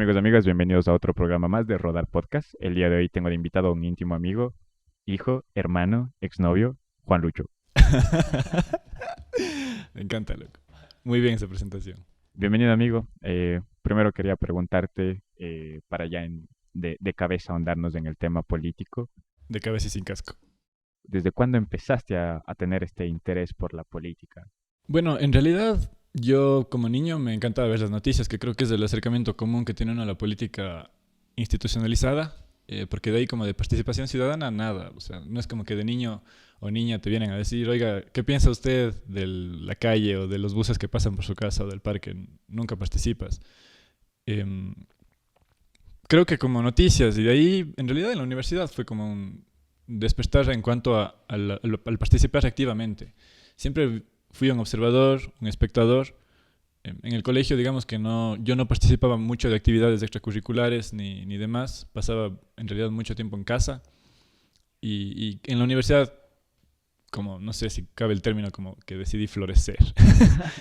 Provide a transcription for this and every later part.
amigos y amigas? Bienvenidos a otro programa más de Rodar Podcast. El día de hoy tengo de invitado a un íntimo amigo, hijo, hermano, exnovio, Juan Lucho. Me encanta, loco. Muy bien esa presentación. Bienvenido, amigo. Primero quería preguntarte, para ya de cabeza ahondarnos en el tema político, De cabeza y sin casco. ¿desde cuándo empezaste a tener este interés por la política? Bueno, en realidad yo como niño me encantaba ver las noticias, que creo que es el acercamiento común que tiene uno a la política institucionalizada, porque de ahí como de participación ciudadana, nada. O sea, no es como que de niño o niña te vienen a decir, oiga, ¿qué piensa usted de la calle o de los buses que pasan por su casa o del parque? Nunca participas. Em, Creo que como noticias, y de ahí en realidad en la universidad fue como un despertar en cuanto al participar activamente. Siempre fui un observador, un espectador. En el colegio, digamos que no, yo no participaba mucho de actividades extracurriculares ni demás. Pasaba en realidad mucho tiempo en casa. Y en la universidad, como no sé si cabe el término, como que decidí florecer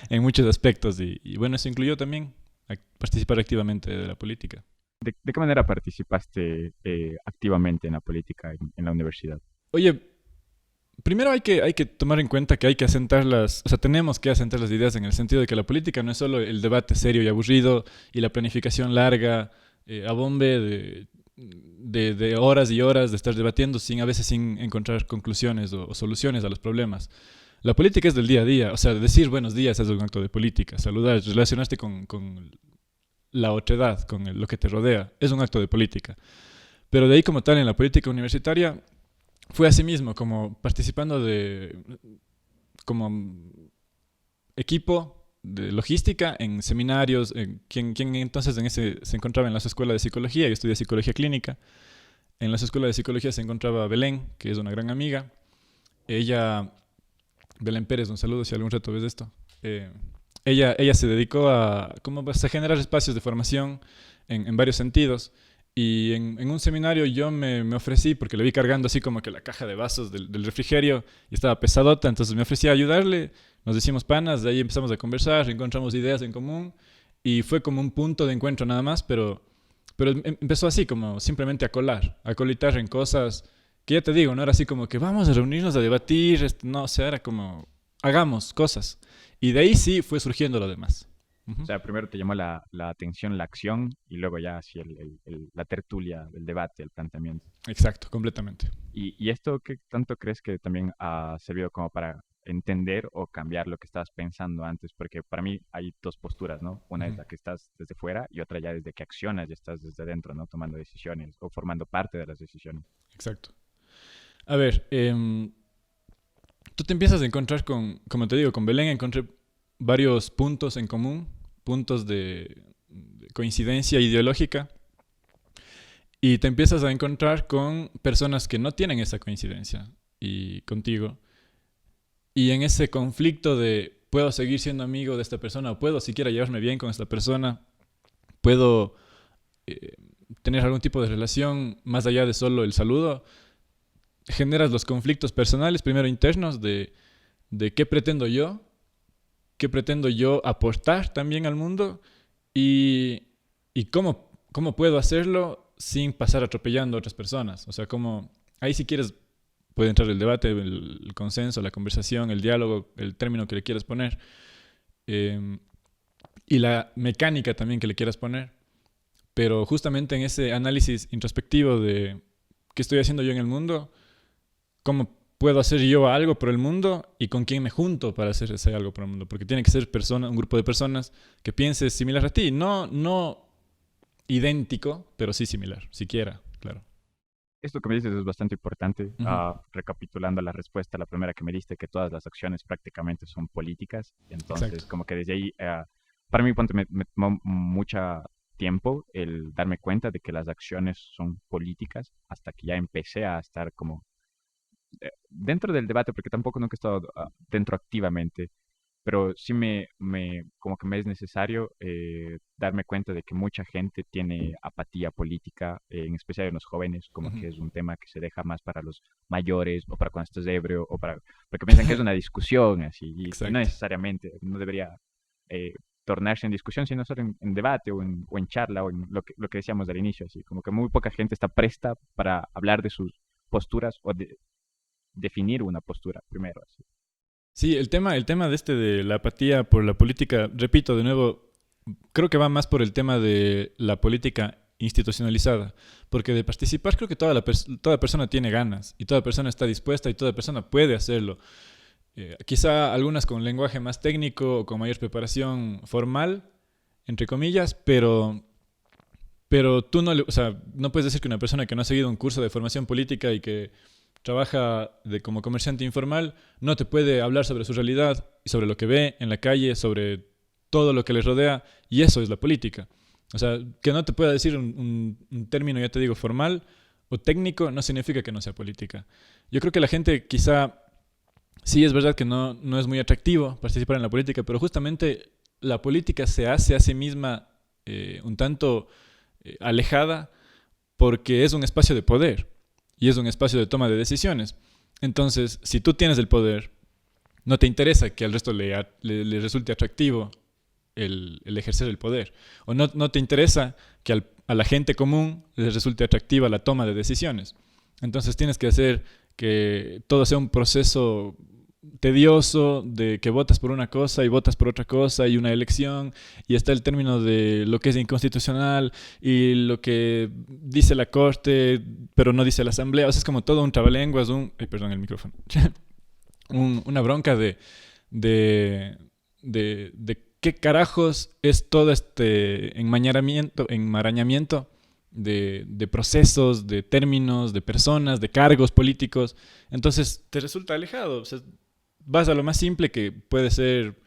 en muchos aspectos. Y bueno, eso incluyó también participar activamente de la política. ¿De qué manera participaste activamente en la política en la universidad? Oye, primero hay que tomar en cuenta que hay que asentar o sea, tenemos que asentar las ideas en el sentido de que la política no es solo el debate serio y aburrido y la planificación larga, a bombe de horas y horas de estar debatiendo a veces sin encontrar conclusiones o soluciones a los problemas. La política es del día a día, o sea, decir buenos días es un acto de política, saludar, relacionarte con la otredad, con lo que te rodea, es un acto de política. Pero de ahí como tal en la política universitaria fue así mismo, como participando como equipo de logística en seminarios, quien entonces en ese se encontraba en las escuelas de psicología, yo estudié psicología clínica, en las escuelas de psicología se encontraba Belén, que es una gran amiga, ella, Belén Pérez, un saludo si algún rato ves esto, eh, ella se dedicó a generar espacios de formación en varios sentidos. Y en un seminario yo me ofrecí, porque le vi cargando así como que la caja de vasos del refrigerio y estaba pesadota, entonces me ofrecí a ayudarle, nos hicimos panas, de ahí empezamos a conversar, encontramos ideas en común y fue como un punto de encuentro nada más, pero empezó así como simplemente a colar, a colitar en cosas que ya te digo, no era así como que vamos a reunirnos a debatir, no, o sea, era como hagamos cosas. Y de ahí sí fue surgiendo lo demás. O Ujú. sea, primero te llamó la atención la acción y luego ya así la tertulia, el debate, el planteamiento. Exacto, completamente. ¿Y esto qué tanto crees que también ha servido como para entender o cambiar lo que estabas pensando antes? Porque para mí hay dos posturas, ¿no? Una es Ujú. la que estás desde fuera y otra ya desde que accionas, ya estás desde dentro, ¿no? Tomando decisiones o formando parte de las decisiones. Exacto. A ver, tú te empiezas a encontrar como te digo, con Belén encontré varios puntos en común, puntos de coincidencia ideológica, y te empiezas a encontrar con personas que no tienen esa coincidencia y contigo. Y en ese conflicto de puedo seguir siendo amigo de esta persona o puedo siquiera llevarme bien con esta persona, puedo eh, tener algún tipo de relación más allá de solo el saludo, generas los conflictos personales, primero internos, de qué pretendo yo aportar también al mundo y, y cómo puedo hacerlo sin pasar atropellando a otras personas. O sea, ahí si quieres puede entrar el debate, el consenso, la conversación, el diálogo, el término que le quieras poner eh, y la mecánica también que le quieras poner. Pero justamente en ese análisis introspectivo de qué estoy haciendo yo en el mundo, cómo puedo hacer yo algo por el mundo y con quién me junto para hacer ese algo por el mundo. Porque tiene que ser un grupo de personas que piense similar a ti. No idéntico, pero sí similar, siquiera, claro. Esto que me dices es bastante importante. Ujú. Recapitulando la respuesta, la primera que me diste, que todas las acciones prácticamente son políticas. Entonces, Exacto. como que desde ahí, para mí, ponte, me tomó mucho tiempo el darme cuenta de que las acciones son políticas hasta que ya empecé a estar como dentro del debate, porque tampoco nunca he estado dentro activamente, pero sí como que me es necesario darme cuenta de que mucha gente tiene apatía política, en especial en los jóvenes, como Ujú. que es un tema que se deja más para los mayores o para cuando estás ebrio porque piensan que es una discusión así y no Exacto. necesariamente, no debería tornarse en discusión, sino solo en debate o en charla o en lo que decíamos al inicio, así como que muy poca gente está presta para hablar de sus posturas o de definir una postura primero. Así. Sí, el tema de la apatía por la política, repito de nuevo, creo que va más por el tema de la política institucionalizada, porque de participar creo que toda persona tiene ganas y toda persona está dispuesta y toda persona puede hacerlo. Quizá algunas con lenguaje más técnico o con mayor preparación formal, entre comillas, pero tú no, o sea, no puedes decir que una persona que no ha seguido un curso de formación política y que trabaja como comerciante informal no te puede hablar sobre su realidad y sobre lo que ve en la calle, sobre todo lo que les rodea, y eso es la política. O sea, que no te pueda decir un término, ya te digo, formal o técnico, no significa que no sea política. Yo creo que la gente quizá, sí es verdad que no es muy atractivo participar en la política, pero justamente la política se hace a sí misma un tanto alejada porque es un espacio de poder y es un espacio de toma de decisiones. Entonces, si tú tienes el poder, no te interesa que al resto le resulte atractivo el ejercer el poder. O no te interesa que a la gente común les resulte atractiva la toma de decisiones. Entonces tienes que hacer que todo sea un proceso tedioso de que votas por una cosa y votas por otra cosa y una elección y está el término de lo que es inconstitucional y lo que dice la corte pero no dice la asamblea. O sea, es como todo un trabalenguas, perdón el micrófono, una bronca de qué carajos es todo este enmarañamiento de procesos, de términos, de personas, de cargos políticos. Entonces te resulta alejado. O sea, vas a lo más simple que puede ser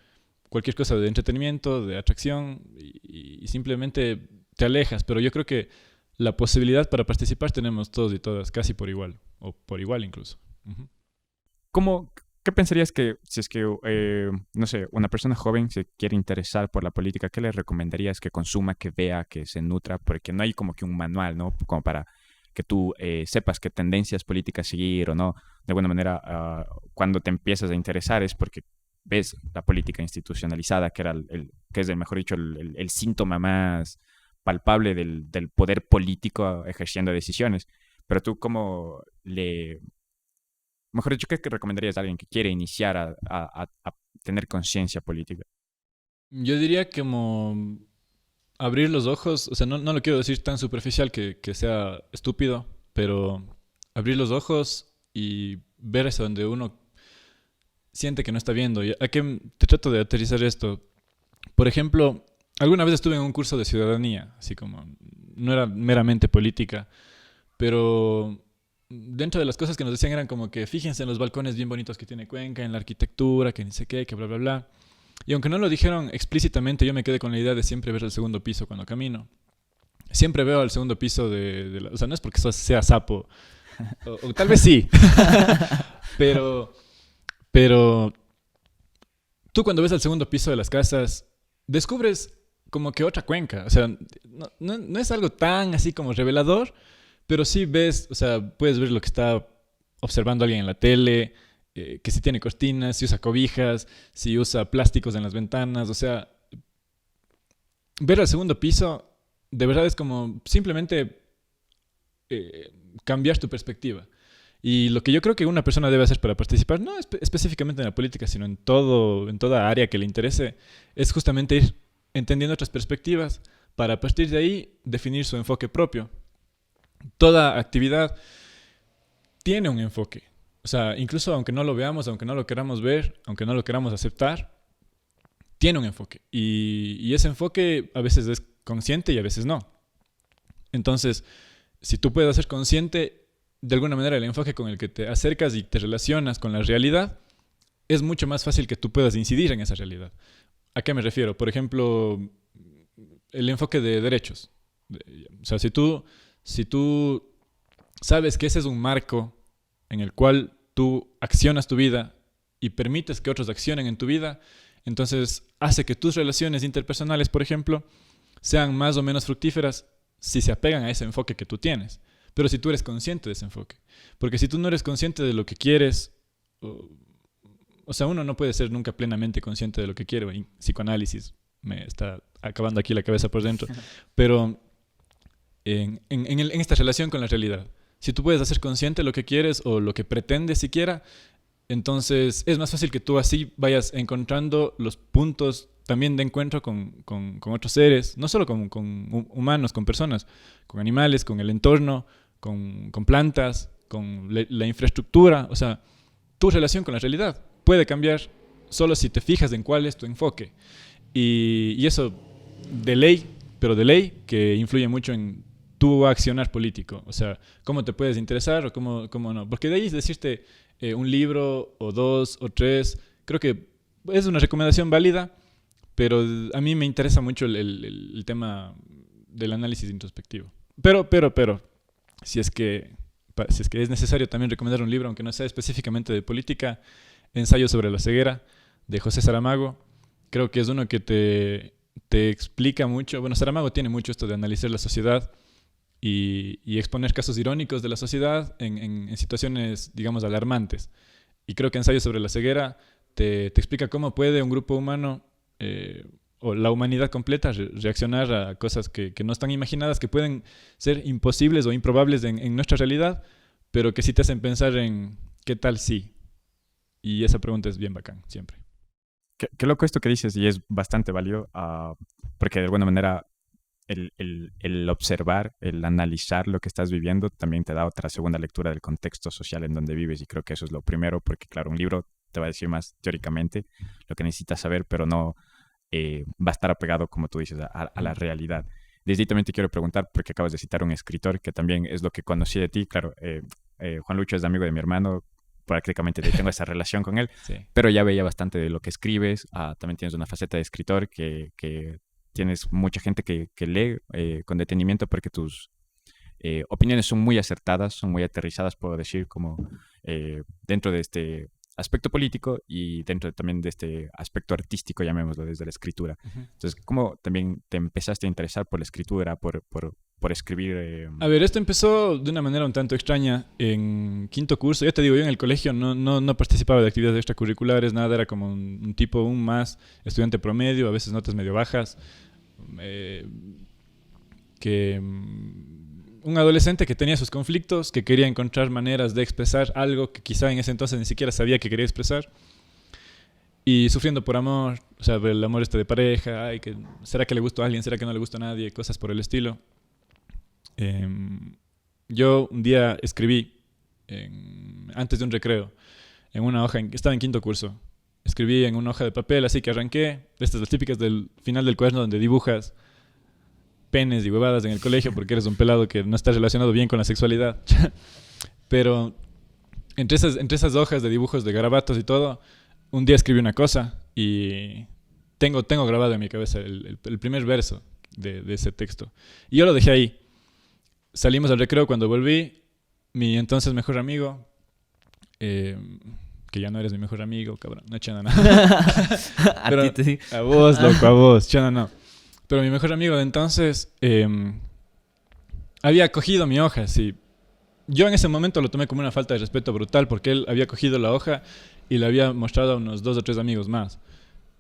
cualquier cosa de entretenimiento, de atracción, y simplemente te alejas. Pero yo creo que la posibilidad para participar tenemos todos y todas, casi por igual, o por igual incluso. Uh-huh. ¿Qué pensarías que si es que, no sé, una persona joven se quiere interesar por la política, qué le recomendarías que consuma, que vea, que se nutra? Porque no hay como que un manual, ¿no? Como para que tú sepas qué tendencias políticas seguir o no. De alguna manera, cuando te empiezas a interesar es porque ves la política institucionalizada, que era que es, mejor dicho, el síntoma más palpable del poder político ejerciendo decisiones. Pero tú, ¿cómo mejor dicho, qué recomendarías a alguien que quiere iniciar a tener conciencia política? Yo diría como abrir los ojos, o sea, no lo quiero decir tan superficial que sea estúpido, pero abrir los ojos y ver hacia donde uno siente que no está viendo. ¿A qué te trato de aterrizar esto? Por ejemplo, alguna vez estuve en un curso de ciudadanía, así como no era meramente política, pero dentro de las cosas que nos decían eran como que fíjense en los balcones bien bonitos que tiene Cuenca, en la arquitectura, que ni sé qué, que bla, bla, bla. Y aunque no lo dijeron explícitamente, yo me quedé con la idea de siempre ver el segundo piso cuando camino. Siempre veo al segundo piso o sea, no es porque sea sapo, o tal vez sí, pero tú cuando ves al segundo piso de las casas, descubres como que otra Cuenca. O sea, no es algo tan así como revelador, pero sí ves, o sea, puedes ver lo que está observando alguien en la tele, que si tiene cortinas, si usa cobijas, si usa plásticos en las ventanas. O sea, ver al segundo piso de verdad es como simplemente cambiar tu perspectiva. Y lo que yo creo que una persona debe hacer para participar, no específicamente en la política, sino en toda área que le interese, es justamente ir entendiendo otras perspectivas para a partir de ahí definir su enfoque propio. Toda actividad tiene un enfoque. O sea, incluso aunque no lo veamos, aunque no lo queramos ver, aunque no lo queramos aceptar, tiene un enfoque. Y ese enfoque a veces es consciente y a veces no. Entonces, si tú puedes hacer consciente de alguna manera el enfoque con el que te acercas y te relacionas con la realidad, es mucho más fácil que tú puedas incidir en esa realidad. ¿A qué me refiero? Por ejemplo, el enfoque de derechos. O sea, si tú sabes que ese es un marco en el cual tú accionas tu vida y permites que otros accionen en tu vida, entonces hace que tus relaciones interpersonales, por ejemplo, sean más o menos fructíferas si se apegan a ese enfoque que tú tienes. Pero si tú eres consciente de ese enfoque. Porque si tú no eres consciente de lo que quieres, o sea, uno no puede ser nunca plenamente consciente de lo que quiere. Psicoanálisis me está acabando aquí la cabeza por dentro. Pero en esta relación con la realidad, si tú puedes hacer consciente lo que quieres o lo que pretendes siquiera, entonces es más fácil que tú así vayas encontrando los puntos también de encuentro con otros seres, no solo con humanos, con personas, con animales, con el entorno, con plantas, con la infraestructura. O sea, tu relación con la realidad puede cambiar solo si te fijas en cuál es tu enfoque. Y eso de ley, pero de ley, que influye mucho en tu accionar político. O sea, cómo te puedes interesar o cómo no. Porque de ahí decirte un libro o dos o tres, creo que es una recomendación válida, pero a mí me interesa mucho el tema del análisis introspectivo. Pero, si es que es necesario también recomendar un libro, aunque no sea específicamente de política, Ensayo sobre la ceguera, de José Saramago. Creo que es uno que te explica mucho. Bueno, Saramago tiene mucho esto de analizar la sociedad y exponer casos irónicos de la sociedad en situaciones, digamos, alarmantes. Y creo que Ensayo sobre la ceguera te explica cómo puede un grupo humano o la humanidad completa reaccionar a cosas que no están imaginadas, que pueden ser imposibles o improbables en nuestra realidad, pero que sí te hacen pensar en qué tal sí. Y esa pregunta es bien bacán, siempre. Qué loco esto que dices, y es bastante válido, porque de alguna manera el observar, el analizar lo que estás viviendo también te da otra segunda lectura del contexto social en donde vives, y creo que eso es lo primero, porque claro, un libro te va a decir más teóricamente lo que necesitas saber, pero no va a estar apegado, como tú dices, a la realidad. Desde ahí también te quiero preguntar, porque acabas de citar un escritor, que también es lo que conocí de ti. Claro, Juan Lucho es amigo de mi hermano, prácticamente tengo esa relación con él, Sí. pero ya veía bastante de lo que escribes. También tienes una faceta de escritor que tienes mucha gente que lee con detenimiento, porque tus opiniones son muy acertadas, son muy aterrizadas, puedo decir, como dentro de este aspecto político y dentro también de este aspecto artístico, llamémoslo, desde la escritura. Uh-huh. Entonces, ¿cómo también te empezaste a interesar por la escritura, por escribir? A ver, esto empezó de una manera un tanto extraña en quinto curso. Ya te digo, yo en el colegio no participaba de actividades extracurriculares, nada, era como un tipo, un más estudiante promedio, a veces notas medio bajas. Un adolescente que tenía sus conflictos, que quería encontrar maneras de expresar algo que quizá en ese entonces ni siquiera sabía que quería expresar, y sufriendo por amor, o sea, el amor de pareja, ¿será que le gustó a alguien? ¿Será que no le gusta a nadie? Cosas por el estilo. Yo un día escribí, antes de un recreo, en una hoja, estaba en quinto curso, escribí en una hoja de papel, así que arranqué, estas las típicas del final del cuaderno donde dibujas penes y huevadas en el colegio porque eres un pelado que no está relacionado bien con la sexualidad. Pero entre esas hojas de dibujos de garabatos y todo, un día escribí una cosa y tengo grabado en mi cabeza el primer verso de ese texto. Y yo lo dejé ahí. Salimos al recreo. Cuando volví, mi entonces mejor amigo, que ya no eres mi mejor amigo, cabrón, no echando nada. Pero a vos, loco, a vos, echando no. Pero mi mejor amigo de entonces había cogido mi hoja, sí. Yo en ese momento lo tomé como una falta de respeto brutal, porque él había cogido la hoja y la había mostrado a unos 2 o 3 amigos más.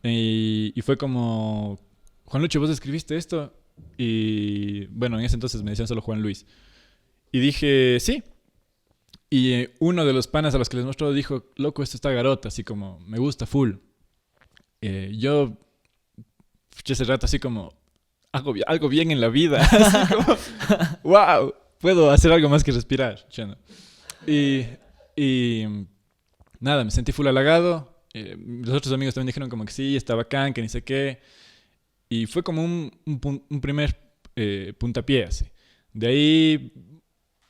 Y fue como, Juan Lucho, ¿vos escribiste esto? Y bueno, en ese entonces me decían solo Juan Luis. Y dije, sí. Y uno de los panas a los que les mostró dijo, loco, esto está garota, así como, me gusta full. Yo ese rato así como, hago algo bien en la vida. Así como, wow, puedo hacer algo más que respirar. Y nada, me sentí full halagado. Los otros amigos también dijeron como que sí, está bacán, que ni sé qué. Y fue como un primer puntapié así. De ahí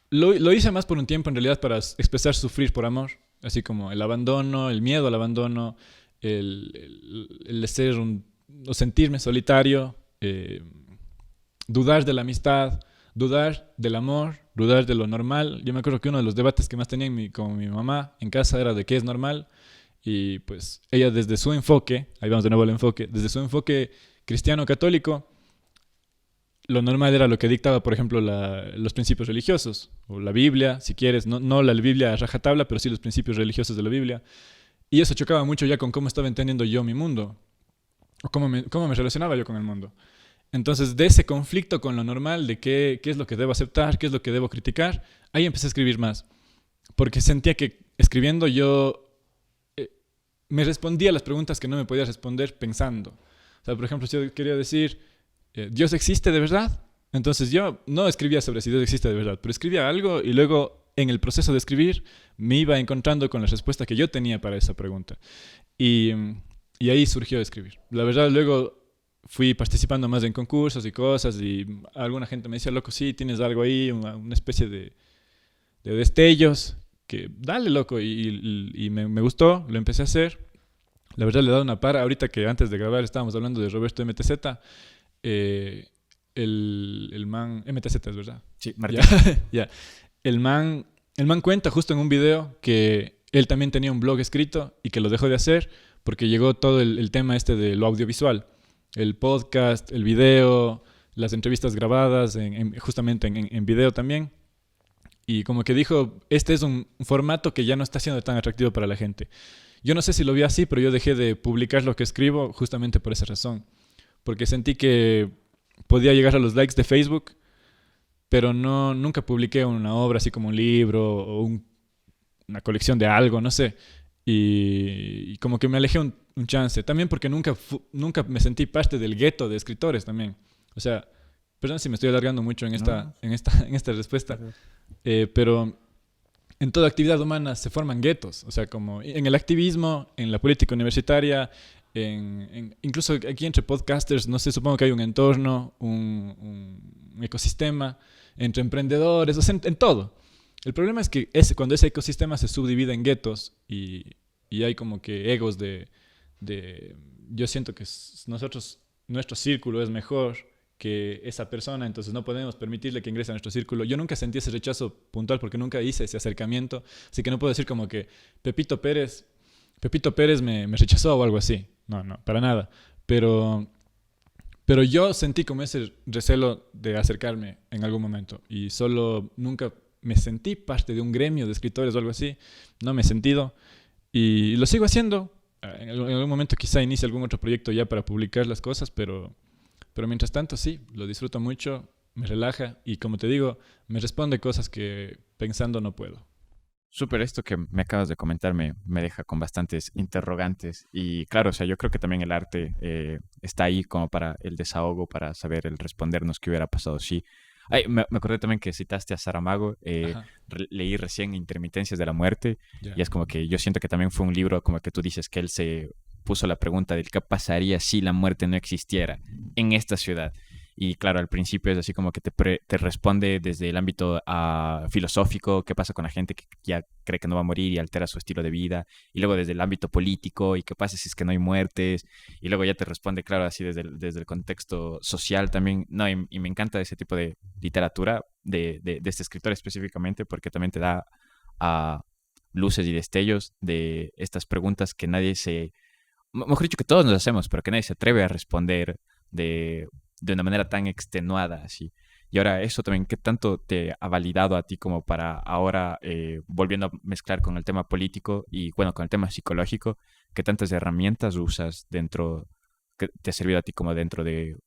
lo hice más por un tiempo en realidad para expresar sufrir por amor. Así como el abandono, el miedo al abandono, el ser o sentirme solitario, dudar de la amistad, dudar del amor, dudar de lo normal. Yo me acuerdo que uno de los debates que más tenía con mi mamá en casa era de qué es normal. Y pues ella desde su enfoque, ahí vamos de nuevo al enfoque, desde su enfoque cristiano católico, lo normal era lo que dictaba, por ejemplo, los principios religiosos, o la Biblia, si quieres, no la Biblia a rajatabla, pero sí los principios religiosos de la Biblia. Y eso chocaba mucho ya con cómo estaba entendiendo yo mi mundo. o cómo me relacionaba yo con el mundo. Entonces, de ese conflicto con lo normal, de qué es lo que debo aceptar, qué es lo que debo criticar, ahí empecé a escribir más. Porque sentía que escribiendo yo me respondía a las preguntas que no me podía responder pensando. O sea, por ejemplo, si yo quería decir, ¿Dios existe de verdad? Entonces yo no escribía sobre si Dios existe de verdad, pero escribía algo y luego en el proceso de escribir me iba encontrando con la respuesta que yo tenía para esa pregunta. Y, y ahí surgió escribir. La verdad, luego fui participando más en concursos y cosas y alguna gente me decía, loco, sí, tienes algo ahí, una especie de destellos, que dale, loco, y me gustó, lo empecé a hacer. La verdad le he dado una para. Ahorita que antes de grabar estábamos hablando de Roberto MTZ, eh, el man, MTZ es verdad. Sí, Ya, Martín. ya. El man, el man cuenta justo en un video que él también tenía un blog escrito y que lo dejó de hacer porque llegó todo el tema este de lo audiovisual. El podcast, el video, las entrevistas grabadas justamente en video también. Y como que dijo, este es un formato que ya no está siendo tan atractivo para la gente. Yo no sé si lo vi así, pero yo dejé de publicar lo que escribo justamente por esa razón. Porque sentí que podía llegar a los likes de Facebook, pero no, nunca publiqué una obra así como un libro o una colección de algo, no sé. Y como que me alejé un chance. También porque nunca me sentí parte del gueto de escritores también. O sea, perdón si me estoy alargando mucho en No, esta respuesta, pero en toda actividad humana se forman guetos, o sea, como en el activismo, en la política universitaria, incluso aquí entre podcasters, no sé, supongo que hay un entorno, un ecosistema, entre emprendedores, o sea, en todo. El problema es que cuando ese ecosistema se subdivide en guetos y hay como que egos yo siento que nuestro círculo es mejor que esa persona, entonces no podemos permitirle que ingrese a nuestro círculo. Yo nunca sentí ese rechazo puntual porque nunca hice ese acercamiento, así que no puedo decir como que Pepito Pérez, Pepito Pérez me rechazó o algo así. No, no, para nada. Pero, pero yo sentí como ese recelo de acercarme en algún momento y solo nunca me sentí parte de un gremio de escritores o algo así. No me he sentido y lo sigo haciendo. En algún momento quizá inicie algún otro proyecto ya para publicar las cosas, pero mientras tanto, sí, lo disfruto mucho, me relaja y como te digo, me responde cosas que pensando no puedo. Súper, esto que me acabas de comentar me deja con bastantes interrogantes. Y claro, o sea, yo creo que también el arte está ahí como para el desahogo, para saber el respondernos qué hubiera pasado. Sí. Ay, me acordé también que citaste a Saramago. Ajá, Leí recién Intermitencias de la Muerte. Y ya. es como que yo siento que también fue un libro como que tú dices que él se puso la pregunta del qué pasaría si la muerte no existiera en esta ciudad. Y claro, al principio es así como que te responde desde el ámbito filosófico, qué pasa con la gente que ya cree que no va a morir y altera su estilo de vida. Y luego desde el ámbito político, y qué pasa si es que no hay muertes. Y luego ya te responde, claro, así desde el contexto social también. No, y me encanta ese tipo de literatura de este escritor específicamente porque también te da a luces y destellos de estas preguntas que nadie mejor dicho, que todos nos hacemos, pero que nadie se atreve a responder de una manera tan extenuada así. Y ahora eso también, ¿qué tanto te ha validado a ti como para ahora, volviendo a mezclar con el tema político y bueno, con el tema psicológico, qué tantas herramientas usas dentro, que te ha servido a ti como dentro de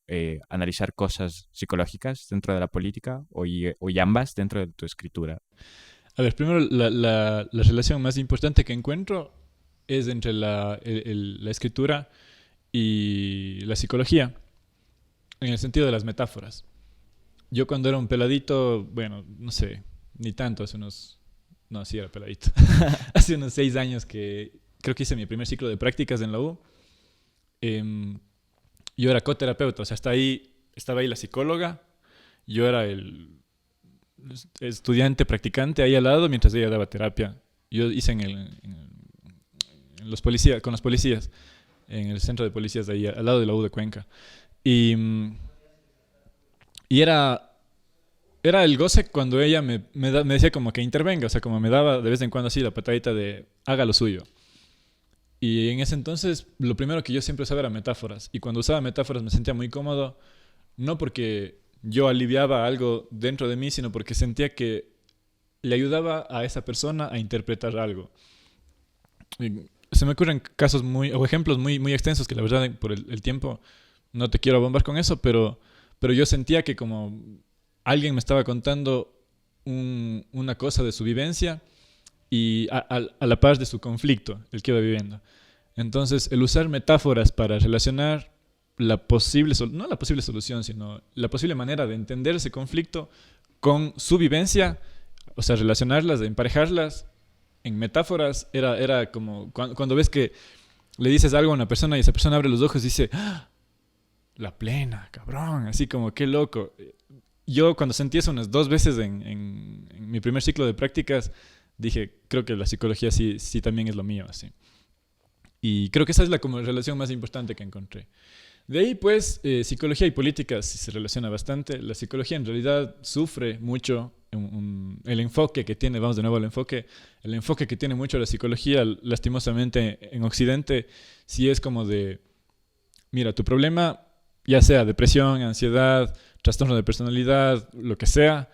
analizar cosas psicológicas dentro de la política o y ambas dentro de tu escritura? A ver, primero la relación más importante que encuentro es entre la escritura y la psicología, en el sentido de las metáforas. Yo cuando era un peladito, bueno, no sé, ni tanto, no, sí era peladito. Hace unos 6 años que creo que hice mi primer ciclo de prácticas en la U. em, yo era coterapeuta, o sea, estaba ahí la psicóloga, yo era el estudiante practicante ahí al lado mientras ella daba terapia. Yo hice en los policías, con los policías, en el centro de policías de ahí, al lado de la U de Cuenca. Y, y era el goce cuando ella me decía como que intervenga, o sea, como me daba de vez en cuando así la patadita de haga lo suyo. Y en ese entonces lo primero que yo siempre usaba era metáforas. Y cuando usaba metáforas me sentía muy cómodo, no porque yo aliviaba algo dentro de mí, sino porque sentía que le ayudaba a esa persona a interpretar algo. Y se me ocurren casos o ejemplos muy extensos que la verdad por el tiempo no te quiero bombar con eso, pero yo sentía que como alguien me estaba contando una cosa de su vivencia y a la par de su conflicto, el que iba viviendo. Entonces, el usar metáforas para relacionar no la posible solución, sino la posible manera de entender ese conflicto con su vivencia, o sea, relacionarlas, emparejarlas en metáforas, era como cuando ves que le dices algo a una persona y esa persona abre los ojos y dice, ¡ah! La plena, cabrón, así como, qué loco. Yo cuando sentí eso unas 2 veces en mi primer ciclo de prácticas, dije, creo que la psicología sí también es lo mío, así. Y creo que esa es la como relación más importante que encontré. De ahí, pues, psicología y política sí se relaciona bastante. La psicología en realidad sufre mucho el enfoque que tiene, vamos de nuevo al enfoque, el enfoque que tiene mucho la psicología, lastimosamente en Occidente, sí es como de, mira, tu problema, ya sea depresión, ansiedad, trastorno de personalidad, lo que sea,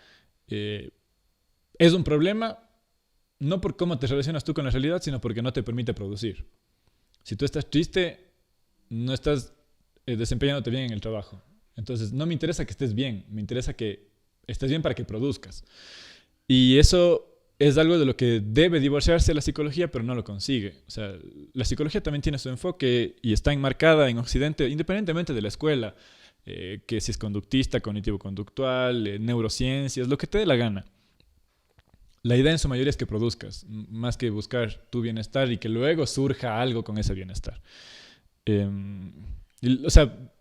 es un problema no por cómo te relacionas tú con la realidad, sino porque no te permite producir. Si tú estás triste, no estás desempeñándote bien en el trabajo. Entonces, no me interesa que estés bien, me interesa que estés bien para que produzcas. Y eso es algo de lo que debe divorciarse la psicología, pero no lo consigue. O sea, la psicología también tiene su enfoque y está enmarcada en Occidente, independientemente de la escuela, que si es conductista, cognitivo-conductual, neurociencias, lo que te dé la gana. La idea en su mayoría es que produzcas, más que buscar tu bienestar y que luego surja algo con ese bienestar. O sea,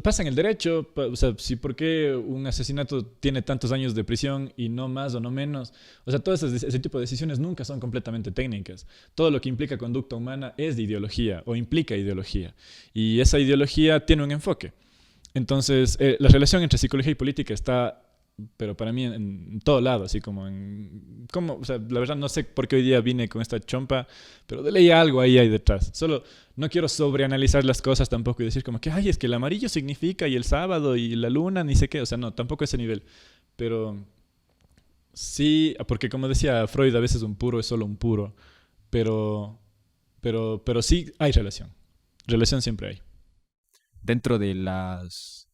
pasa en el derecho, o sea, si por qué un asesinato tiene tantos años de prisión y no más o no menos, o sea, todo ese tipo de decisiones nunca son completamente técnicas. Todo lo que implica conducta humana es de ideología o implica ideología y esa ideología tiene un enfoque. Entonces, la relación entre psicología y política está, pero para mí en todo lado, así como o sea, la verdad no sé por qué hoy día vine con esta chompa, pero de ley algo ahí hay detrás. Solo no quiero sobreanalizar las cosas tampoco y decir como que, ay, es que el amarillo significa y el sábado y la luna, ni sé qué, o sea, no, tampoco ese nivel. Pero sí, porque como decía Freud, a veces un puro es solo un puro, pero, pero sí hay relación. Relación siempre hay. Dentro de los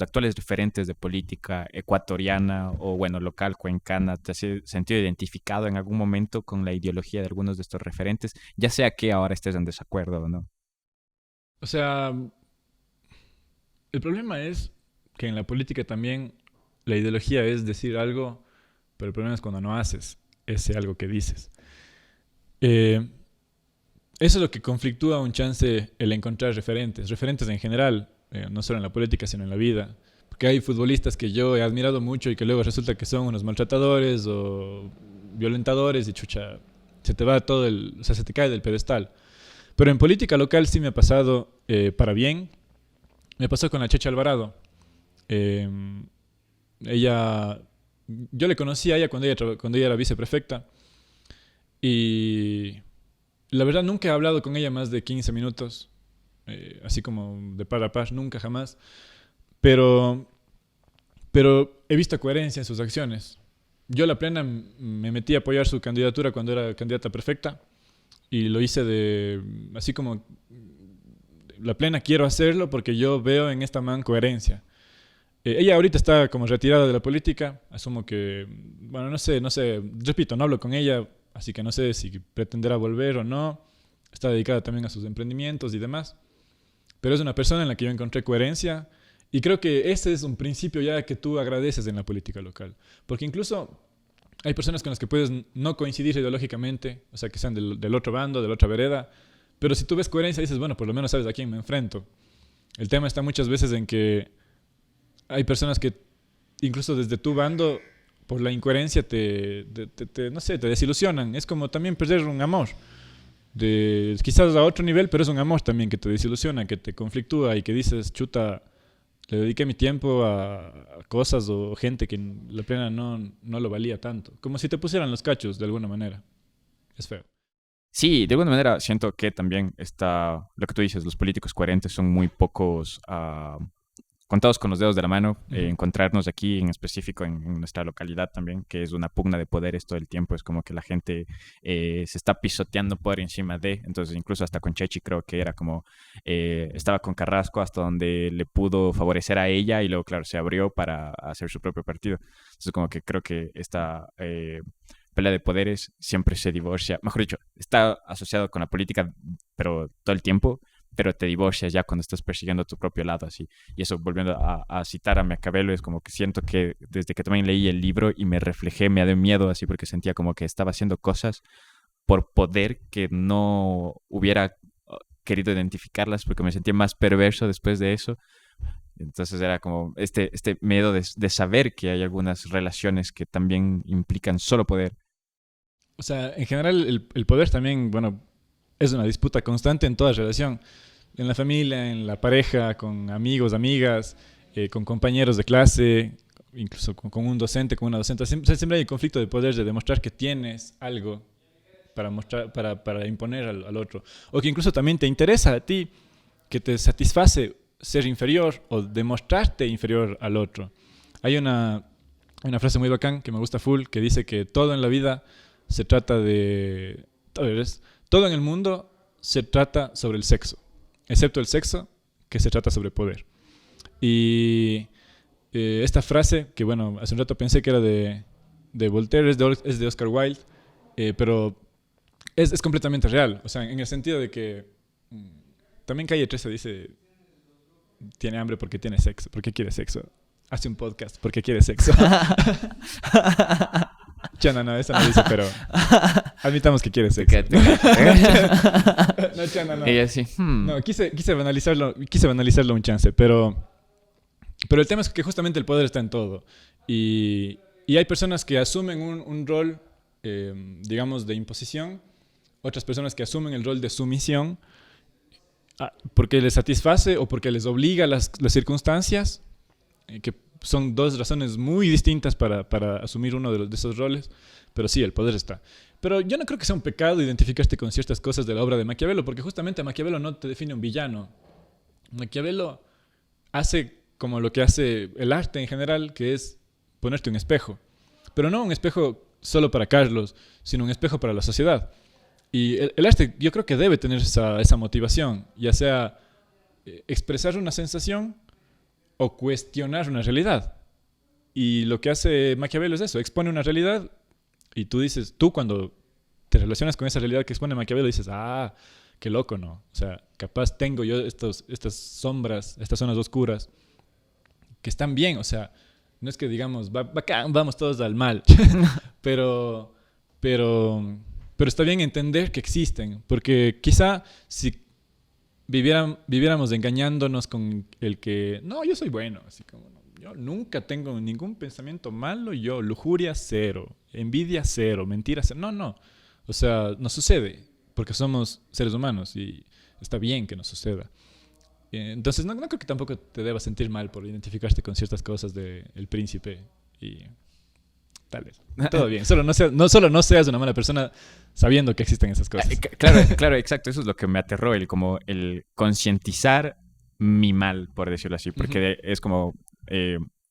actuales referentes de política ecuatoriana o, bueno, local, cuencana, ¿te has sentido identificado en algún momento con la ideología de algunos de estos referentes? Ya sea que ahora estés en desacuerdo o no. O sea, el problema es que en la política también la ideología es decir algo, pero el problema es cuando no haces ese algo que dices. Eh, Eso es lo que conflictúa un chance el encontrar referentes en general, no solo en la política, sino en la vida. Porque hay futbolistas que yo he admirado mucho y que luego resulta que son unos maltratadores o violentadores y chucha, se te va o sea, se te cae del pedestal. Pero en política local sí me ha pasado para bien. Me pasó con la Checha Alvarado. Eh, ella, yo le conocí a ella cuando ella era viceprefecta y la verdad nunca he hablado con ella más de 15 minutos, así como de par a par, nunca jamás. Pero, pero he visto coherencia en sus acciones. Yo la plena me metí a apoyar su candidatura cuando era candidata perfecta y lo hice así como la plena quiero hacerlo porque yo veo en esta man coherencia. Ella ahorita está como retirada de la política, asumo que, bueno, no sé, repito, no hablo con ella, así que no sé si pretenderá volver o no. Está dedicada también a sus emprendimientos y demás. Pero es una persona en la que yo encontré coherencia y creo que ese es un principio ya que tú agradeces en la política local. Porque incluso hay personas con las que puedes no coincidir ideológicamente, o sea, que sean del otro bando, de la otra vereda, pero si tú ves coherencia dices, bueno, por lo menos sabes a quién me enfrento. El tema está muchas veces en que hay personas que incluso desde tu bando por la incoherencia no sé, te desilusionan. Es como también perder un amor. Quizás a otro nivel, pero es un amor también que te desilusiona, que te conflictúa y que dices, chuta, le dediqué mi tiempo a cosas o gente que la plena no lo valía tanto. Como si te pusieran los cachos de alguna manera. Es feo. Sí, de alguna manera siento que también está, lo que tú dices, los políticos coherentes son muy pocos contados con los dedos de la mano, encontrarnos aquí en específico en nuestra localidad también, que es una pugna de poderes todo el tiempo. Es como que la gente se está pisoteando por encima de. Entonces, incluso hasta con Chechi creo que era como, estaba con Carrasco hasta donde le pudo favorecer a ella y luego, claro, se abrió para hacer su propio partido. Entonces, como que creo que esta pelea de poderes siempre se divorcia. Mejor dicho, está asociado con la política, pero todo el tiempo, pero te divorcias ya cuando estás persiguiendo tu propio lado, así. Y eso, volviendo a citar a Maquiavelo, es como que siento que desde que también leí el libro y me reflejé, me dio miedo, así, porque sentía como que estaba haciendo cosas por poder que no hubiera querido identificarlas, porque me sentía más perverso después de eso. Entonces era como este miedo de saber que hay algunas relaciones que también implican solo poder. O sea, en general el poder también, bueno, es una disputa constante en toda relación. En la familia, en la pareja, con amigos, amigas, con compañeros de clase, incluso con un docente, con una docente. Siempre hay conflicto de poder, de demostrar que tienes algo para imponer al otro. O que incluso también te interesa a ti, que te satisface ser inferior o demostrarte inferior al otro. Hay una frase muy bacán que me gusta full, que dice que todo en la vida se trata de... Todo en el mundo se trata sobre el sexo, excepto el sexo, que se trata sobre poder. Y esta frase, que bueno, hace un rato pensé que era de Voltaire, es de Oscar Wilde, pero es completamente real. O sea, en el sentido de que también Calle 13 dice, tiene hambre porque tiene sexo, porque quiere sexo. Hace un podcast porque quiere sexo. Chana, no, esa no dice, pero admitamos que quiere sexo. No, Chana, no. Ella sí. No, quise banalizarlo un chance, pero el tema es que justamente el poder está en todo. Y hay personas que asumen un rol, digamos, de imposición, otras personas que asumen el rol de sumisión, porque les satisface o porque les obliga las circunstancias, que son dos razones muy distintas para asumir uno de esos roles, pero sí, el poder está. Pero yo no creo que sea un pecado identificarte con ciertas cosas de la obra de Maquiavelo, porque justamente Maquiavelo no te define un villano. Maquiavelo hace como lo que hace el arte en general, que es ponerte un espejo. Pero no un espejo solo para Carlos, sino un espejo para la sociedad. Y el arte yo creo que debe tener esa motivación, ya sea expresar una sensación o cuestionar una realidad. Y lo que hace Maquiavelo es eso, expone una realidad y tú cuando te relacionas con esa realidad que expone Maquiavelo dices, qué loco, ¿no? O sea, capaz tengo yo estas sombras, estas zonas oscuras que están bien, o sea, no es que digamos, vamos todos al mal, pero está bien entender que existen, porque quizá si viviéramos engañándonos con el que, no, yo soy bueno, así como, yo nunca tengo ningún pensamiento malo, yo, lujuria cero, envidia cero, mentira cero, no, o sea, nos sucede, porque somos seres humanos y está bien que nos suceda. Entonces no creo que tampoco te debas sentir mal por identificarte con ciertas cosas de El Príncipe y tal vez. Todo bien, solo no seas una mala persona sabiendo que existen esas cosas. Claro, exacto. Eso es lo que me aterró, el concientizar mi mal, por decirlo así. Porque es como...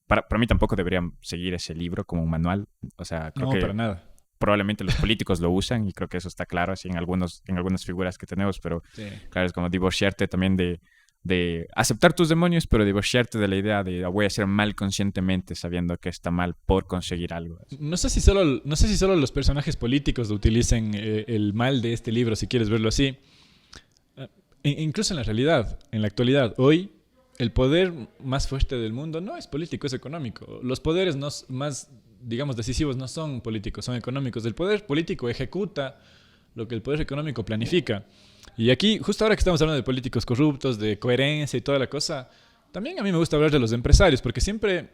para mí tampoco deberían seguir ese libro como un manual. O sea, creo que para nada. Probablemente los políticos lo usan y creo que eso está claro así en algunas figuras que tenemos. Pero sí, claro, es como divorciarte también de aceptar tus demonios, pero divorciarte de la idea de voy a hacer mal conscientemente sabiendo que está mal por conseguir algo. No sé si solo los personajes políticos utilicen el mal de este libro, si quieres verlo así. Incluso en la realidad, en la actualidad, hoy, el poder más fuerte del mundo no es político, es económico. Los poderes más, digamos, decisivos no son políticos, son económicos. El poder político ejecuta lo que el poder económico planifica. Y aquí, justo ahora que estamos hablando de políticos corruptos, de coherencia y toda la cosa, también a mí me gusta hablar de los empresarios, porque siempre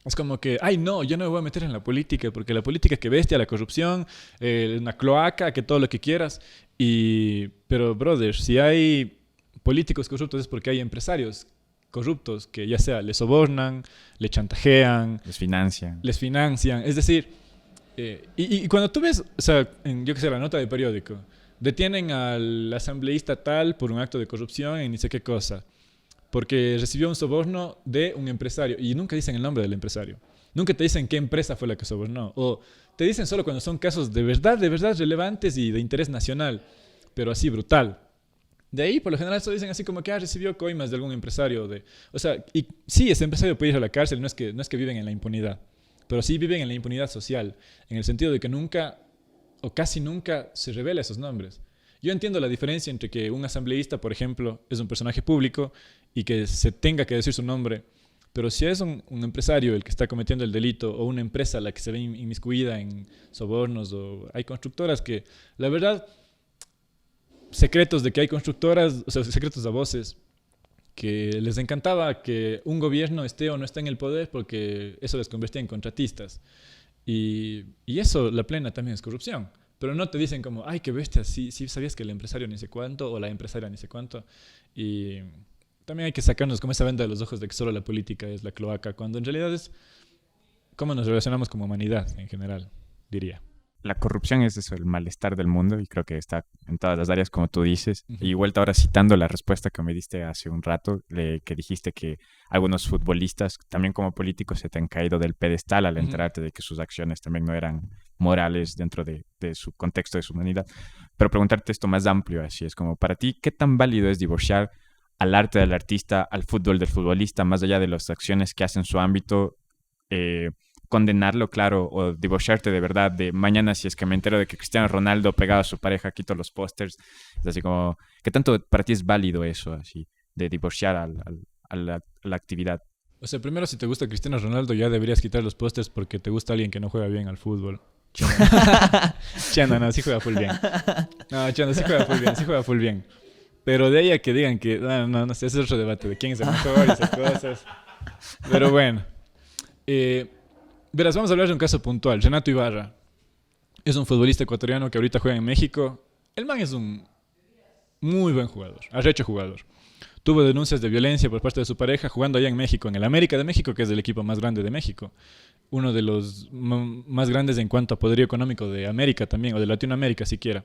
es como que, no, yo no me voy a meter en la política, porque la política es que bestia, la corrupción, una cloaca, que todo lo que quieras. Pero, brother, si hay políticos corruptos es porque hay empresarios corruptos que ya sea les sobornan, le chantajean, les financian. Es decir, y cuando tú ves, o sea, yo qué sé, la nota de periódico, detienen al asambleísta tal por un acto de corrupción y ni sé qué cosa. porque recibió un soborno de un empresario y nunca dicen el nombre del empresario. Nunca te dicen qué empresa fue la que sobornó. O te dicen solo cuando son casos de verdad relevantes y de interés nacional, pero así brutal. De ahí, por lo general, solo dicen así como que recibió coimas de algún empresario. O sea, y sí, ese empresario puede ir a la cárcel, no es que viven en la impunidad, pero sí viven en la impunidad social, en el sentido de que nunca o casi nunca se revela esos nombres. Yo entiendo la diferencia entre que un asambleísta, por ejemplo, es un personaje público y que se tenga que decir su nombre, pero si es un empresario el que está cometiendo el delito o una empresa la que se ve inmiscuida en sobornos, o hay constructoras que, la verdad, secretos de que hay constructoras, o sea, secretos a voces, que les encantaba que un gobierno esté o no esté en el poder porque eso les convertía en contratistas. Y eso, la plena, también es corrupción. Pero no te dicen como, ay, qué bestia, sí sabías que el empresario ni sé cuánto o la empresaria ni sé cuánto. Y también hay que sacarnos como esa venda de los ojos de que solo la política es la cloaca, cuando en realidad es cómo nos relacionamos como humanidad en general, diría. La corrupción es eso, el malestar del mundo, y creo que está en todas las áreas, como tú dices. Uh-huh. Y vuelta ahora citando la respuesta que me diste hace un rato, que dijiste que algunos futbolistas, también como políticos, se te han caído del pedestal al enterarte de que sus acciones también no eran morales dentro de su contexto de su humanidad. Pero preguntarte esto más amplio, así es como, para ti, ¿qué tan válido es divorciar al arte del artista, al fútbol del futbolista, más allá de las acciones que hace en su ámbito? Condenarlo, claro, o divorciarte de verdad de mañana si es que me entero de que Cristiano Ronaldo pegaba a su pareja, quito los pósters. Es así como, ¿qué tanto para ti es válido eso, así, de divorciar a la actividad? O sea, primero, si te gusta Cristiano Ronaldo, ya deberías quitar los pósters porque te gusta alguien que no juega bien al fútbol. Chano, no, sí juega full bien. No, Chano, sí juega full bien. Pero de ahí a que digan que, no sé, ese es otro debate de quién es el mejor y esas cosas. Pero bueno. Verás, vamos a hablar de un caso puntual. Renato Ibarra es un futbolista ecuatoriano que ahorita juega en México. El man es un muy buen jugador, arrecho jugador. Tuvo denuncias de violencia por parte de su pareja jugando allá en México, en el América de México, que es el equipo más grande de México. Uno de los más grandes en cuanto a poderío económico de América también, o de Latinoamérica siquiera.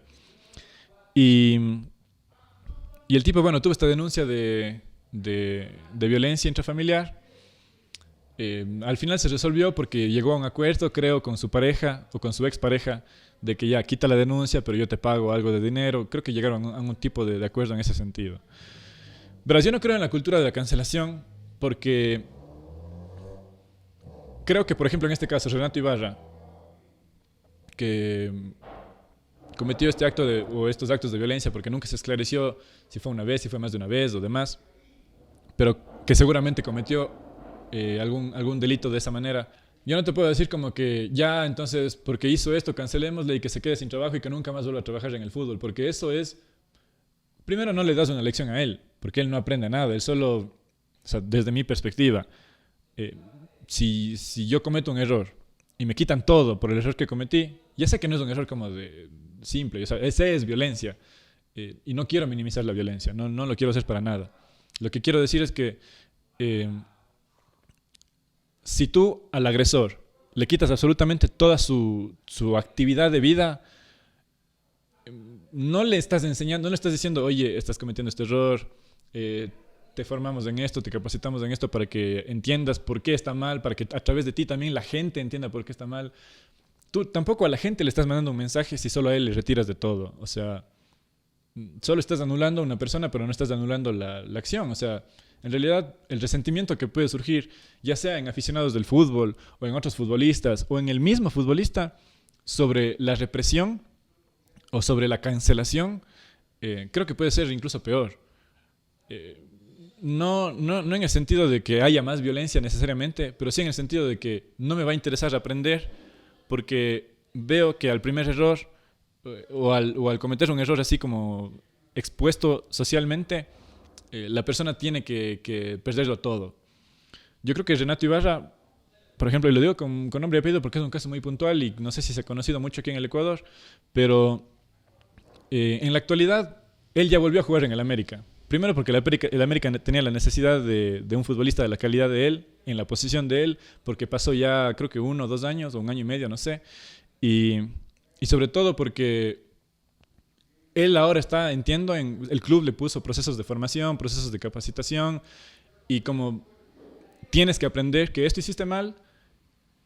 Y el tipo, bueno, tuvo esta denuncia de violencia intrafamiliar. Al final se resolvió porque llegó a un acuerdo, creo, con su pareja o con su expareja, de que ya quita la denuncia, pero yo te pago algo de dinero. Creo que llegaron a un tipo de acuerdo en ese sentido. Pero yo no creo en la cultura de la cancelación porque creo que, por ejemplo, en este caso, Renato Ibarra, que cometió este acto o estos actos de violencia porque nunca se esclareció si fue una vez, si fue más de una vez o demás, pero que seguramente cometió algún delito de esa manera. Yo no te puedo decir como que ya, entonces, porque hizo esto, cancelémosle y que se quede sin trabajo y que nunca más vuelva a trabajar en el fútbol, porque eso es, primero no le das una lección a él, porque él no aprende nada, él solo, o sea, desde mi perspectiva, si yo cometo un error y me quitan todo por el error que cometí, ya sé que no es un error como de simple, o sea, ese es violencia, y no quiero minimizar la violencia, no lo quiero hacer para nada. Lo que quiero decir es que si tú al agresor le quitas absolutamente toda su actividad de vida, no le estás enseñando, no le estás diciendo, oye, estás cometiendo este error, te formamos en esto, te capacitamos en esto para que entiendas por qué está mal, para que a través de ti también la gente entienda por qué está mal. Tú tampoco a la gente le estás mandando un mensaje si solo a él le retiras de todo. O sea, solo estás anulando a una persona, pero no estás anulando la acción. O sea, en realidad, el resentimiento que puede surgir, ya sea en aficionados del fútbol o en otros futbolistas o en el mismo futbolista, sobre la represión o sobre la cancelación, creo que puede ser incluso peor. No en el sentido de que haya más violencia necesariamente, pero sí en el sentido de que no me va a interesar aprender porque veo que al primer error o al cometer un error así como expuesto socialmente, la persona tiene que perderlo todo. Yo creo que Renato Ibarra, por ejemplo, y lo digo con nombre y apellido porque es un caso muy puntual y no sé si se ha conocido mucho aquí en el Ecuador, pero en la actualidad él ya volvió a jugar en el América. Primero porque el América tenía la necesidad de un futbolista de la calidad de él, en la posición de él, porque pasó ya creo que 1 o 2 años, o 1 año y medio, no sé. Y sobre todo porque él ahora está, entiendo, el club le puso procesos de formación, procesos de capacitación, y como tienes que aprender que esto hiciste mal,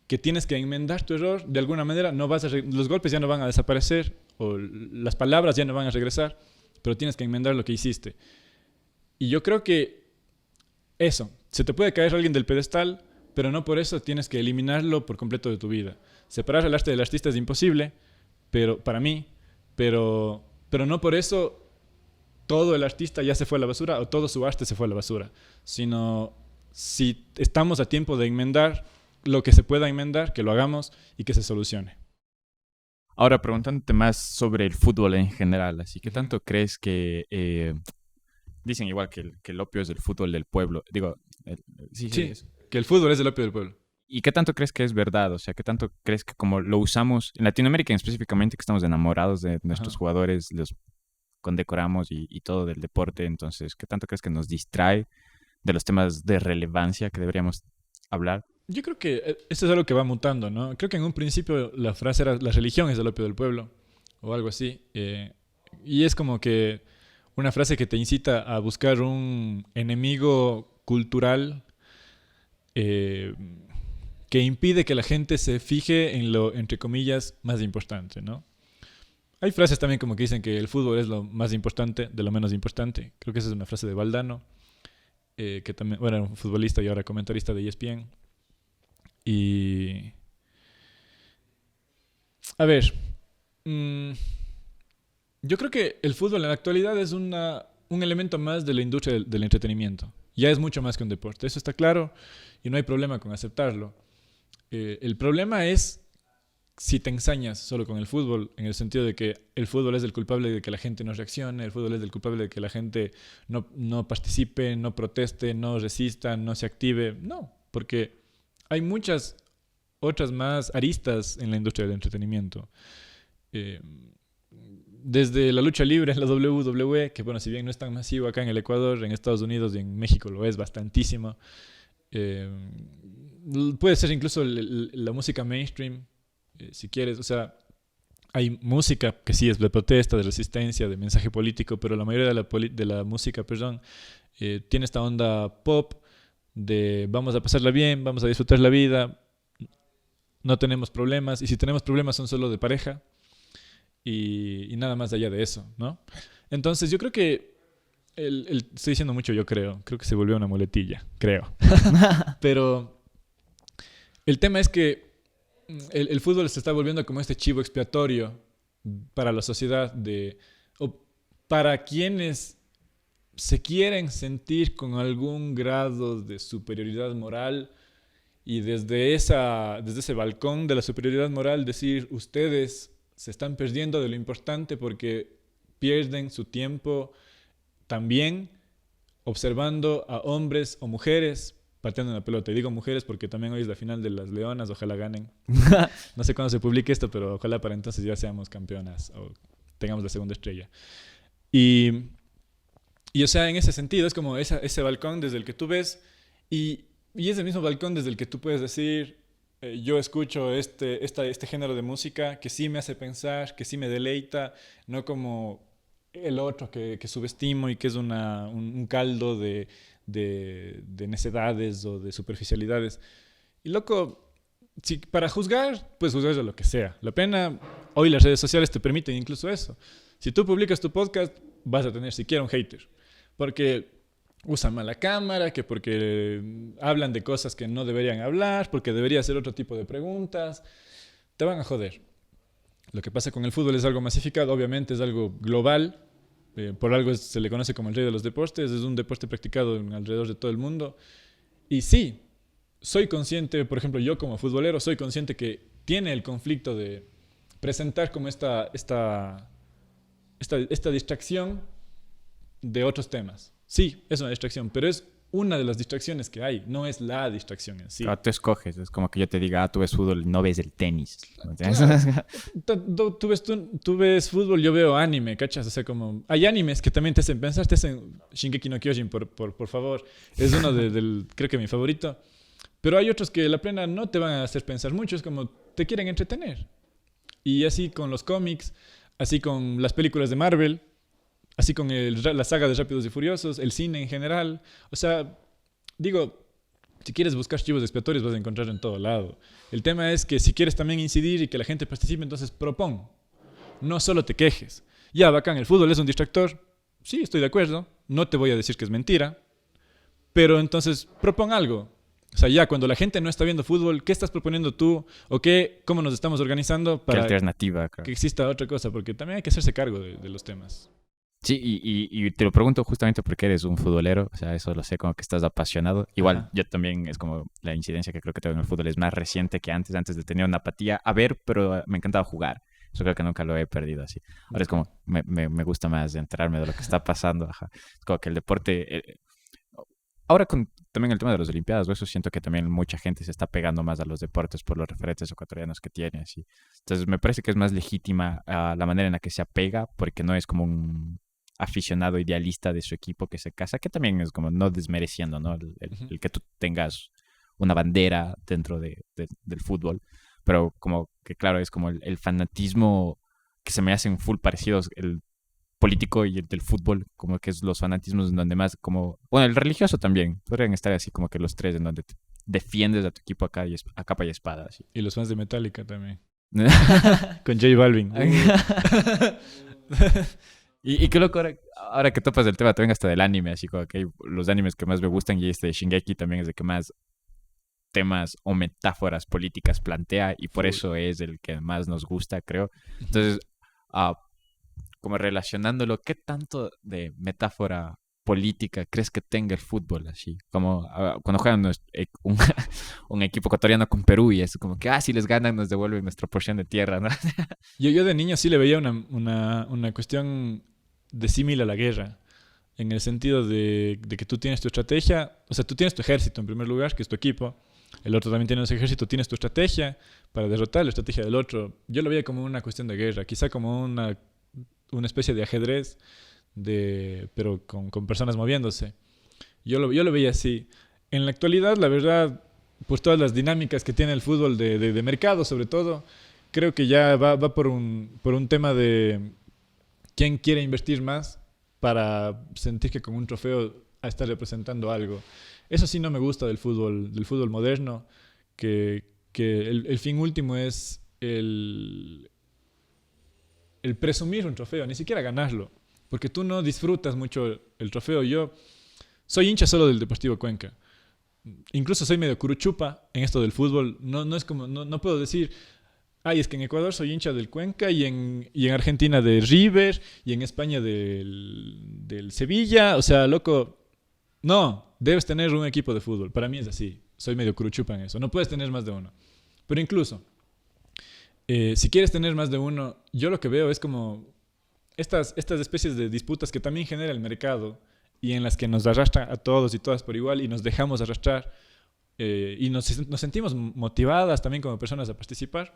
que tienes que enmendar tu error, de alguna manera los golpes ya no van a desaparecer o las palabras ya no van a regresar, pero tienes que enmendar lo que hiciste. Y yo creo que eso, se te puede caer alguien del pedestal, pero no por eso tienes que eliminarlo por completo de tu vida. Separar el arte del artista es imposible, pero para mí, pero no por eso todo el artista ya se fue a la basura o todo su arte se fue a la basura, sino si estamos a tiempo de enmendar lo que se pueda enmendar, que lo hagamos y que se solucione. Ahora, preguntándote más sobre el fútbol en general, así que tanto crees que dicen igual que el opio es el fútbol del pueblo, digo, sí, que el fútbol es el opio del pueblo. ¿Y qué tanto crees que es verdad? O sea, ¿qué tanto crees que como lo usamos en Latinoamérica específicamente, que estamos enamorados de nuestros jugadores, los condecoramos y todo del deporte? Entonces, ¿qué tanto crees que nos distrae de los temas de relevancia que deberíamos hablar? Yo creo que eso es algo que va mutando, ¿no? Creo que en un principio la frase era la religión es el opio del pueblo o algo así. Y es como que una frase que te incita a buscar un enemigo cultural que impide que la gente se fije en lo, entre comillas, más importante, ¿no? Hay frases también como que dicen que el fútbol es lo más importante de lo menos importante. Creo que esa es una frase de Valdano, que también, bueno, era un futbolista y ahora comentarista de ESPN. Y... A ver, yo creo que el fútbol en la actualidad es un elemento más de la industria del entretenimiento. Ya es mucho más que un deporte, eso está claro y no hay problema con aceptarlo. El problema es si te ensañas solo con el fútbol, en el sentido de que el fútbol es el culpable de que la gente no reaccione, el fútbol es el culpable de que la gente no participe, no proteste, no resista, no se active. No, porque hay muchas otras más aristas en la industria del entretenimiento. Desde la lucha libre en la WWE, que bueno, si bien no es tan masivo acá en el Ecuador, en Estados Unidos y en México lo es bastantísimo. Puede ser incluso la música mainstream, si quieres. O sea, hay música que sí es de protesta, de resistencia, de mensaje político, pero la mayoría de la música, tiene esta onda pop de vamos a pasarla bien, vamos a disfrutar la vida, no tenemos problemas, y si tenemos problemas son solo de pareja y nada más allá de eso, ¿no? Entonces yo creo que estoy diciendo mucho, yo creo que se volvió una muletilla, creo. Pero el tema es que el fútbol se está volviendo como este chivo expiatorio para la sociedad o para quienes se quieren sentir con algún grado de superioridad moral y desde ese balcón de la superioridad moral decir ustedes se están perdiendo de lo importante porque pierden su tiempo también observando a hombres o mujeres partiendo una pelota. Y digo mujeres porque también hoy es la final de las Leonas, ojalá ganen. No sé cuándo se publique esto, pero ojalá para entonces ya seamos campeonas o tengamos la segunda estrella. Y o sea, en ese sentido es como ese balcón desde el que tú ves y es el mismo balcón desde el que tú puedes decir yo escucho este género de música que sí me hace pensar, que sí me deleita, no como el otro que subestimo y que es un caldo de necedades o de superficialidades. Y loco, si para juzgar, pues juzgar de lo que sea. La pena, hoy las redes sociales te permiten incluso eso. Si tú publicas tu podcast, vas a tener siquiera un hater. Porque usan mala cámara, que porque hablan de cosas que no deberían hablar, porque debería hacer otro tipo de preguntas. Te van a joder. Lo que pasa con el fútbol es algo masificado, obviamente es algo global. Por algo se le conoce como el rey de los deportes. Es un deporte practicado alrededor de todo el mundo. Y sí, soy consciente, por ejemplo, yo como futbolero, soy consciente que tiene el conflicto de presentar como esta distracción de otros temas. Sí, es una distracción, pero es una de las distracciones que hay, no es la distracción en sí. Claro, tú escoges, es como que yo te diga, tú ves fútbol, no ves el tenis. Claro. Tú ves fútbol, yo veo anime, ¿cachas? O sea, como hay animes que también te hacen pensar, te hacen Shingeki no Kyojin, por favor. Es uno creo que mi favorito. Pero hay otros que la plena no te van a hacer pensar mucho, es como te quieren entretener. Y así con los cómics, así con las películas de Marvel, así con la saga de Rápidos y Furiosos, el cine en general. O sea, digo, si quieres buscar chivos expiatorios vas a encontrar en todo lado. El tema es que si quieres también incidir y que la gente participe, entonces propón. No solo te quejes. Ya, bacán, el fútbol es un distractor. Sí, estoy de acuerdo. No te voy a decir que es mentira. Pero entonces propon algo. O sea, ya cuando la gente no está viendo fútbol, ¿qué estás proponiendo tú? ¿O cómo nos estamos organizando ¿Qué para alternativa, claro? que exista otra cosa? Porque también hay que hacerse cargo de los temas. Sí, y te lo pregunto justamente porque eres un futbolero, o sea, eso lo sé, como que estás apasionado. Igual, Ajá. yo también es como la incidencia que creo que tengo en el fútbol es más reciente que antes de tener una apatía a ver, pero me encantaba jugar. Eso creo que nunca lo he perdido así. Ahora es Bacán. como, me gusta más enterarme de lo que está pasando, ajá. Es como que el deporte, ahora con también el tema de las Olimpiadas, eso siento que también mucha gente se está pegando más a los deportes por los referentes ecuatorianos que tiene, así. Entonces me parece que es más legítima la manera en la que se apega, porque no es como un aficionado idealista de su equipo que se casa, que también es como no desmereciendo, ¿no? Ujú. El que tú tengas una bandera dentro del fútbol, pero como que claro, es como el fanatismo que se me hacen full parecidos, el político y el del fútbol, como que es los fanatismos en donde más, como, bueno, el religioso también, podrían estar así como que los tres en donde te defiendes a tu equipo a capa y espada, así. Y los fans de Metallica también. Con J Balvin. Y qué loco ahora que topas el tema también hasta del anime, así como que hay los animes que más me gustan y este Shingeki también es el que más temas o metáforas políticas plantea y por Full. eso es el que más nos gusta, creo. Entonces, ah, como relacionándolo, ¿qué tanto de metáfora política crees que tenga el fútbol así? Como cuando juegan un equipo ecuatoriano con Perú y es como que, si les ganan nos devuelven nuestra porción de tierra, ¿no? Yo de niño sí le veía una cuestión de símil a la guerra, en el sentido de que tú tienes tu estrategia, o sea, tú tienes tu ejército en primer lugar, que es tu equipo, el otro también tiene ese ejército, tienes tu estrategia para derrotar la estrategia del otro. Yo lo veía como una cuestión de guerra, quizá como una especie de ajedrez, pero con personas moviéndose. Yo lo veía así. En la actualidad, la verdad, pues todas las dinámicas que tiene el fútbol de mercado, sobre todo, creo que ya va por un tema de quién quiere invertir más para sentir que con un trofeo está representando algo. Eso sí no me gusta del fútbol moderno, que el fin último es el presumir un trofeo, ni siquiera ganarlo, porque tú no disfrutas mucho el trofeo. Yo soy hincha solo del Deportivo Cuenca. Incluso soy medio curuchupa en esto del fútbol. No es como, no puedo decir, ay, es que en Ecuador soy hincha del Cuenca y en Argentina de River y en España del Sevilla. O sea, loco, no, debes tener un equipo de fútbol. Para mí es así. Soy medio curuchupa en eso. No puedes tener más de uno. Pero incluso, si quieres tener más de uno, yo lo que veo es como estas especies de disputas que también genera el mercado y en las que nos arrastra a todos y todas por igual y nos dejamos arrastrar y nos sentimos motivadas también como personas a participar.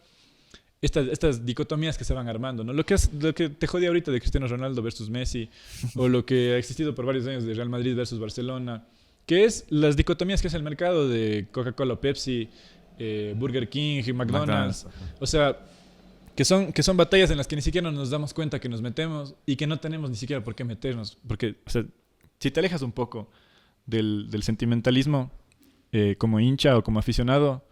Estas dicotomías que se van armando, ¿no? Lo que te jodía ahorita de Cristiano Ronaldo versus Messi, o lo que ha existido por varios años de Real Madrid versus Barcelona, que es las dicotomías que es el mercado de Coca-Cola, Pepsi, Burger King y McDonald's. McDonald's. O sea, que son batallas en las que ni siquiera nos damos cuenta que nos metemos y que no tenemos ni siquiera por qué meternos. Porque, o sea, si te alejas un poco del sentimentalismo como hincha o como aficionado,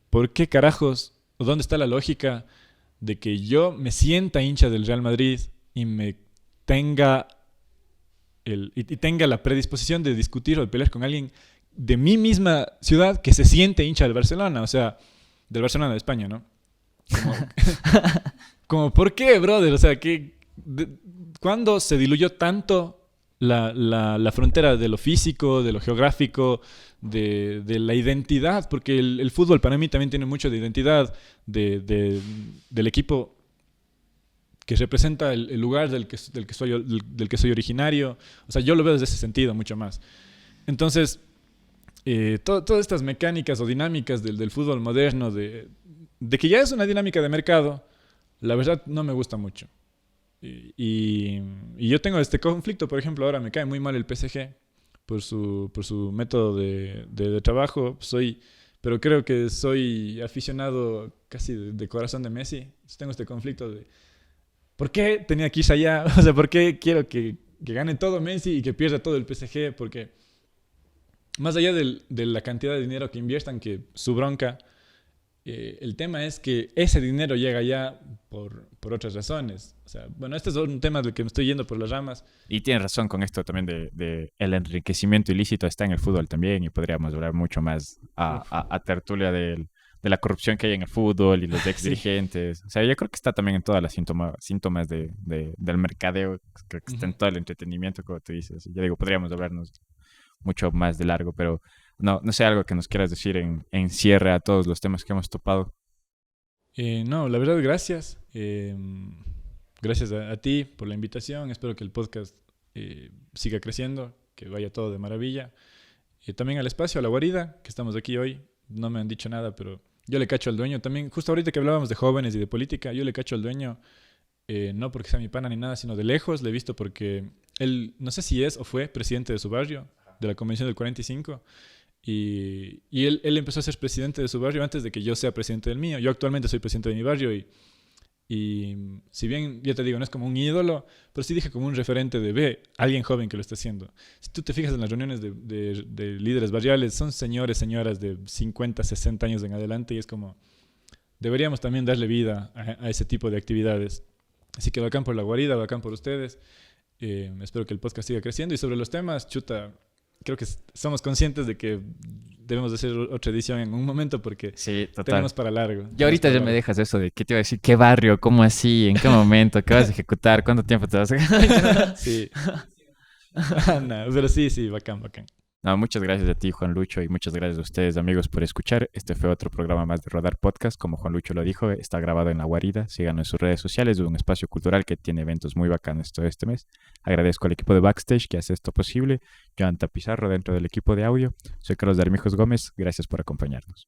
¿por qué carajos? ¿O dónde está la lógica de que yo me sienta hincha del Real Madrid y me tenga y tenga la predisposición de discutir o de pelear con alguien de mi misma ciudad que se siente hincha del Barcelona? O sea, del Barcelona de España, ¿no? Como, como ¿por qué, brother? O sea, ¿cuándo se diluyó tanto la frontera de lo físico, de lo geográfico, de la identidad? Porque el fútbol para mí también tiene mucho de identidad del equipo que representa el lugar del que soy originario. O sea, yo lo veo desde ese sentido mucho más. Entonces, todas estas mecánicas o dinámicas del fútbol moderno, de que ya es una dinámica de mercado, la verdad no me gusta mucho. Y yo tengo este conflicto, por ejemplo, ahora me cae muy mal el PSG por su método de trabajo. Pero creo que soy aficionado casi de corazón de Messi. Entonces tengo este conflicto de ¿por qué tenía que irse allá? O sea, ¿por qué quiero que gane todo Messi y que pierda todo el PSG? Porque más allá de la cantidad de dinero que inviertan, que su bronca, el tema es que ese dinero llega ya por otras razones. O sea, bueno, este es un tema del que me estoy yendo por las ramas. Y tienes razón con esto también de el enriquecimiento ilícito está en el fútbol también y podríamos hablar mucho más a tertulia de la corrupción que hay en el fútbol y los ex Sí. dirigentes. O sea, yo creo que está también en todas las síntomas del mercadeo, creo que está en Ujú. todo el entretenimiento, como tú dices. Yo digo, podríamos hablarnos mucho más de largo, pero no sé algo que nos quieras decir en cierre a todos los temas que hemos topado. No, la verdad, gracias. Gracias a ti por la invitación. Espero que el podcast siga creciendo, que vaya todo de maravilla. También al espacio, a la guarida, que estamos aquí hoy. No me han dicho nada, pero yo le cacho al dueño. También, justo ahorita que hablábamos de jóvenes y de política, yo le cacho al dueño, no porque sea mi pana ni nada, sino de lejos. Le he visto porque él, no sé si es o fue presidente de su barrio, de la Convención del 45. Y él empezó a ser presidente de su barrio antes de que yo sea presidente del mío. Yo actualmente soy presidente de mi barrio y si bien, yo te digo, no es como un ídolo, pero sí dije como un referente de ve, alguien joven que lo está haciendo. Si tú te fijas en las reuniones de líderes barriales, son señores, señoras de 50, 60 años en adelante y es como, deberíamos también darle vida a ese tipo de actividades. Así que bacán por la guarida, bacán por ustedes. Espero que el podcast siga creciendo y sobre los temas, chuta, creo que somos conscientes de que debemos de hacer otra edición en un momento porque Sí, total. tenemos para largo. Y Tenemos ahorita para ya me largo. dejas eso de qué te iba a decir, qué barrio, cómo así, en qué momento, qué vas a ejecutar, cuánto tiempo te vas a... Sí. No, pero sí, sí, bacán, bacán. No, muchas gracias a ti, Juan Lucho, y muchas gracias a ustedes, amigos, por escuchar. Este fue otro programa más de Rodar Podcast. Como Juan Lucho lo dijo, está grabado en La Guarida. Síganos en sus redes sociales, es un espacio cultural que tiene eventos muy bacanos todo este mes. Agradezco al equipo de Backstage que hace esto posible. Joan Pizarro dentro del equipo de audio. Soy Carlos de Armijos Gómez. Gracias por acompañarnos.